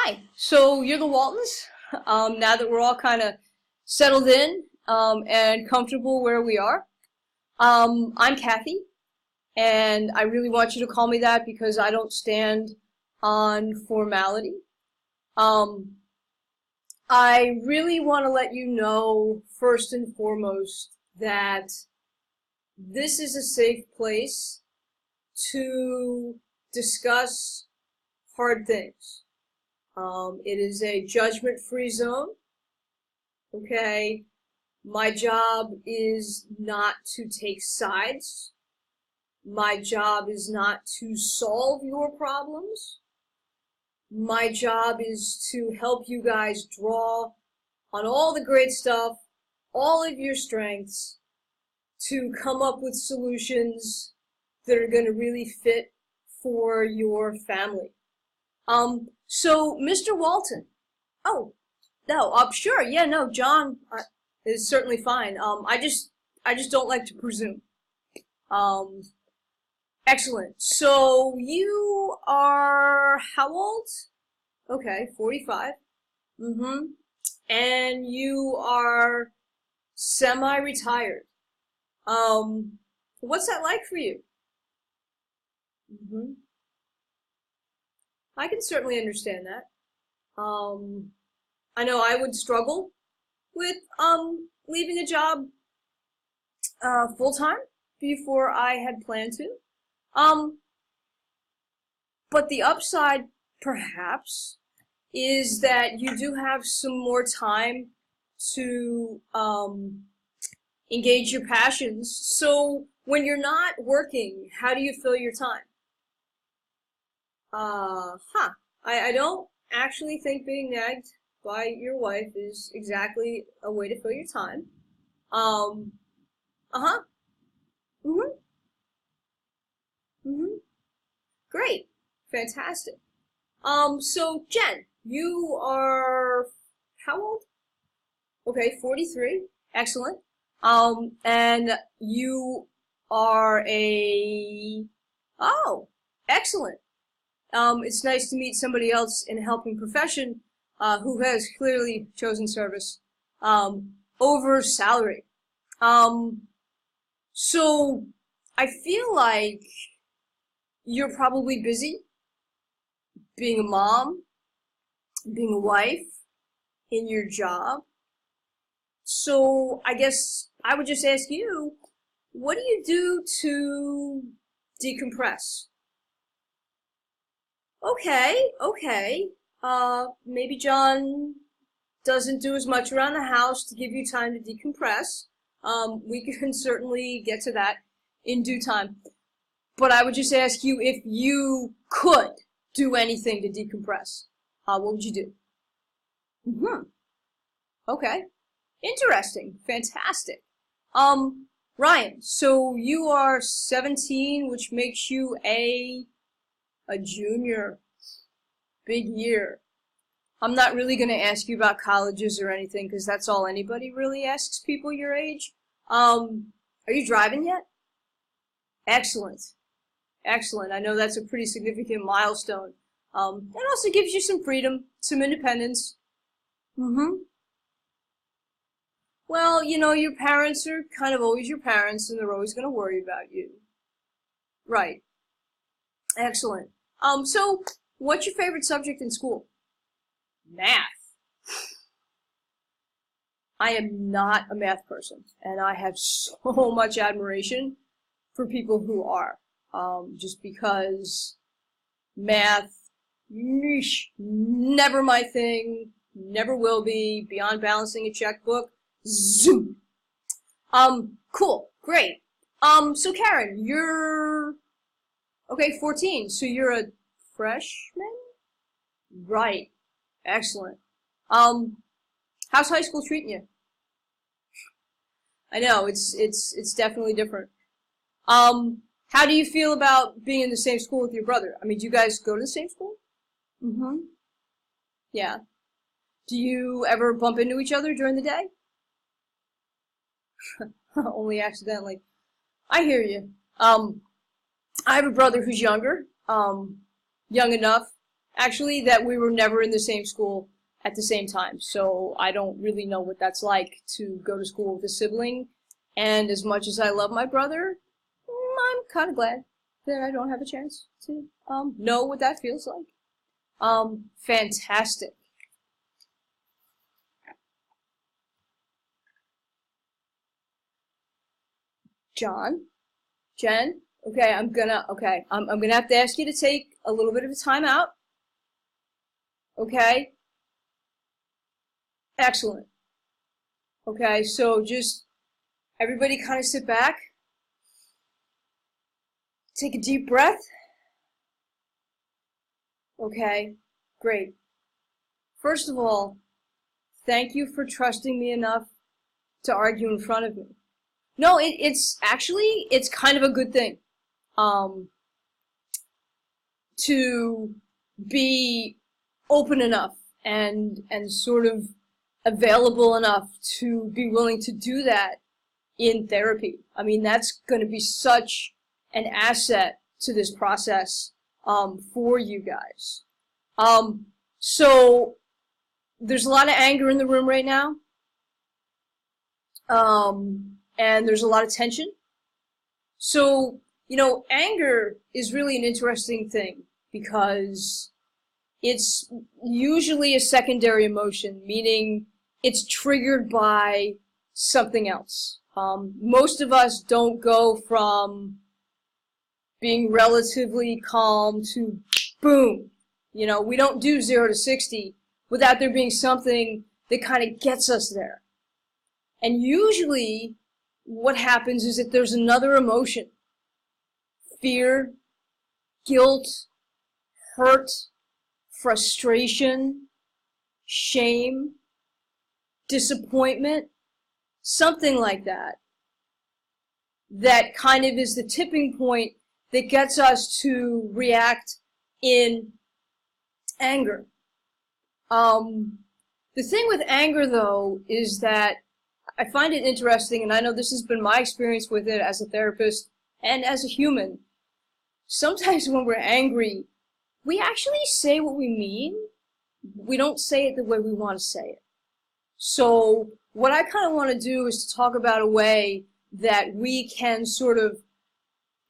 Hi. So you're the Waltons. Now that we're all kind of settled in and comfortable where we are, I'm Kathy, and I really want you to call me that because I don't stand on formality. Um, I really want to let you know, first and foremost, that this is a safe place to discuss hard things. It is a judgment-free zone, okay? My job is not to take sides. My job is not to solve your problems. My job is to help you guys draw on all the great stuff, all of your strengths, to come up with solutions that are going to really fit for your family. So Mr. Walton. Oh, no, sure, yeah, no, John is certainly fine. I just don't like to presume. Um, Excellent. So you are how old? Okay, 45. Mm-hmm. And you are semi-retired. What's that like for you? Mm-hmm. I can certainly understand that. I know I would struggle with leaving a job full time before I had planned to. Um, but the upside, perhaps, is that you do have some more time to engage your passions. So when you're not working, how do you fill your time? Huh. I don't actually think being nagged by your wife is exactly a way to fill your time. Um, uh-huh. Mm-hmm. Mm-hmm. Great. Fantastic. So Jen, you are how old? Okay, 43. Excellent. And you are oh, excellent. It's nice to meet somebody else in a helping profession, who has clearly chosen service, over salary. Um, so I feel like you're probably busy being a mom, being a wife, in your job. So I guess I would just ask you, what do you do to decompress? Okay. Maybe John doesn't do as much around the house to give you time to decompress. We can certainly get to that in due time. But I would just ask you if you could do anything to decompress. What would you do? Mm-hmm. Okay. Interesting. Fantastic. Ryan, so you are 17, which makes you a junior. Big year. I'm not really going to ask you about colleges or anything because that's all anybody really asks people your age. Are you driving yet? Excellent. Excellent. I know that's a pretty significant milestone. It also gives you some freedom, some independence. Mm-hmm. Well, you know, your parents are kind of always your parents and they're always going to worry about you. Right. Excellent. So what's your favorite subject in school? Math. I am not a math person, and I have so much admiration for people who are. Just because math, never my thing, never will be, beyond balancing a checkbook, zoom. Cool, great. So Karen, you're, okay, 14, so you're a freshman? Right, excellent. How's high school treating you? I know, it's definitely different. How do you feel about being in the same school with your brother? I mean, do you guys go to the same school? Mm-hmm. Yeah. Do you ever bump into each other during the day? Only accidentally. I hear you. I have a brother who's younger, young enough actually, that we were never in the same school at the same time. So I don't really know what that's like to go to school with a sibling. And as much as I love my brother, I'm kind of glad that I don't have a chance to know what that feels like. Fantastic. John, Jen, okay, I'm gonna have to ask you to take a little bit of a time out. Okay? Excellent. Okay, so just everybody kind of sit back. Take a deep breath. Okay, great. First of all, thank you for trusting me enough to argue in front of me. No, it's actually, it's kind of a good thing. To be open enough and sort of available enough to be willing to do that in therapy. I mean, that's going to be such an asset to this process for you guys. So there's a lot of anger in the room right now. And there's a lot of tension. So, you know, anger is really an interesting thing because it's usually a secondary emotion, meaning it's triggered by something else. Most of us don't go from being relatively calm to boom. You know, we don't do 0 to 60 without there being something that kind of gets us there. And usually what happens is that there's another emotion. Fear, guilt, hurt, frustration, shame, disappointment, something like that. That kind of is the tipping point that gets us to react in anger. The thing with anger, though, is that I find it interesting, and I know this has been my experience with it as a therapist and as a human. Sometimes when we're angry, we actually say what we mean. We don't say it the way we want to say it. So what I kind of want to do is to talk about a way that we can sort of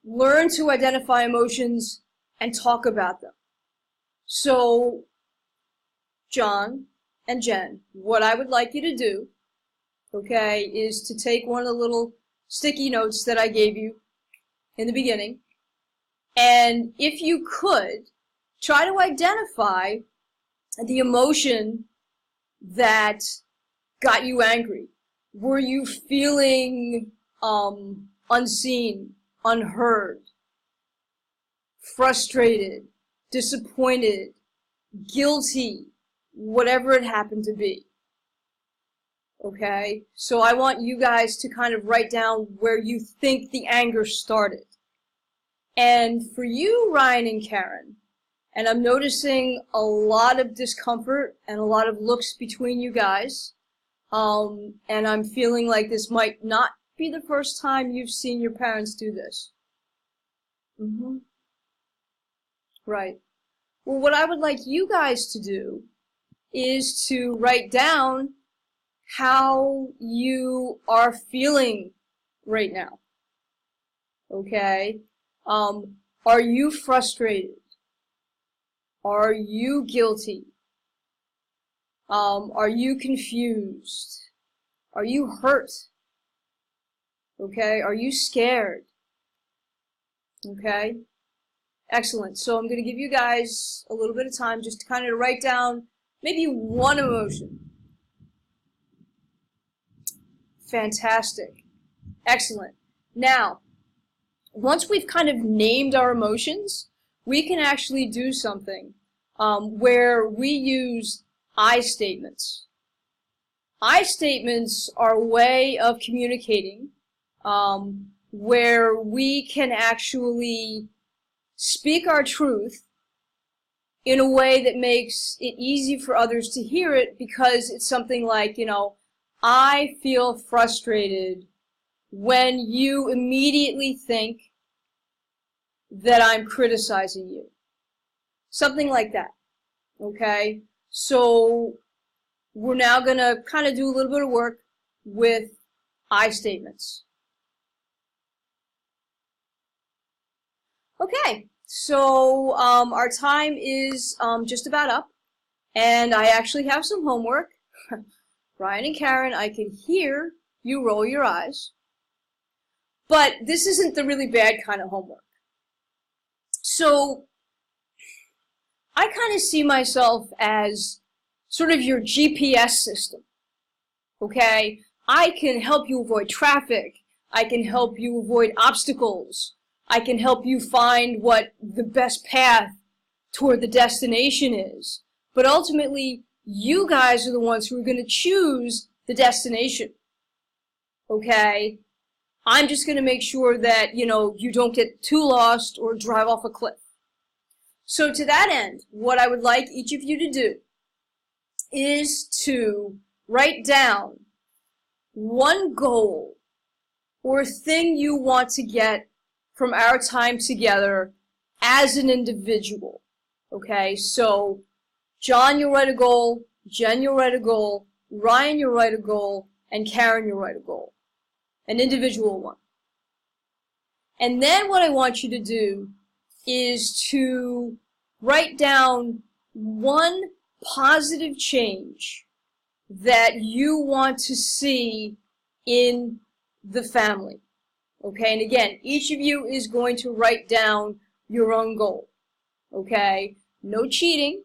learn to identify emotions and talk about them. So, John and Jen, what I would like you to do, okay, is to take one of the little sticky notes that I gave you in the beginning, and if you could, try to identify the emotion that got you angry. Were you feeling unseen, unheard, frustrated, disappointed, guilty, whatever it happened to be? Okay, so I want you guys to kind of write down where you think the anger started. And for you, Ryan and Karen, and I'm noticing a lot of discomfort and a lot of looks between you guys, and I'm feeling like this might not be the first time you've seen your parents do this. Right. Well, what I would like you guys to do is to write down how you are feeling right now. Okay? Are you frustrated? Are you guilty? Are you confused? Are you hurt? Okay? Are you scared? Okay? Excellent. So I'm going to give you guys a little bit of time just to kind of write down maybe one emotion. Fantastic. Excellent. Now, once we've kind of named our emotions, we can actually do something where we use I statements. I statements are a way of communicating where we can actually speak our truth in a way that makes it easy for others to hear it, because it's something like, you know, I feel frustrated when you immediately think that I'm criticizing you. Something like that. Okay, so we're now going to kind of do a little bit of work with I statements. Okay, so our time is just about up, and I actually have some homework. Ryan and Karen, I can hear you roll your eyes, but this isn't the really bad kind of homework. So I kind of see myself as sort of your GPS system, okay? I can help you avoid traffic. I can help you avoid obstacles. I can help you find what the best path toward the destination is. But ultimately, you guys are the ones who are going to choose the destination, okay? I'm just going to make sure that, you know, you don't get too lost or drive off a cliff. So to that end, what I would like each of you to do is to write down one goal or thing you want to get from our time together as an individual. Okay, so John, you'll write a goal, Jen, you'll write a goal, Ryan, you'll write a goal, and Karen, you'll write a goal. An individual one. And then what I want you to do is to write down one positive change that you want to see in the family. Okay, and again, each of you is going to write down your own goal. Okay, no cheating.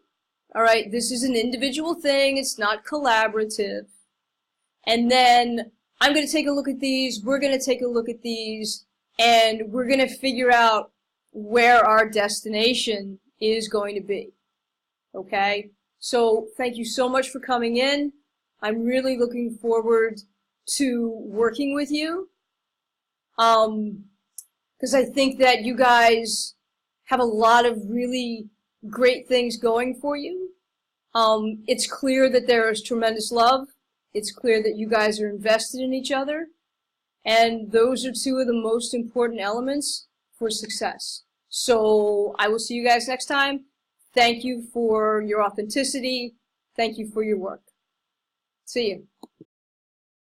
All right, this is an individual thing. It's not collaborative. And then I'm going to take a look at these. We're going to take a look at these. And we're going to figure out where our destination is going to be. Okay? So thank you so much for coming in. I'm really looking forward to working with you. Because I think that you guys have a lot of really great things going for you. It's clear that there is tremendous love. It's clear that you guys are invested in each other. And those are two of the most important elements for success. So I will see you guys next time. Thank you for your authenticity. Thank you for your work. See you.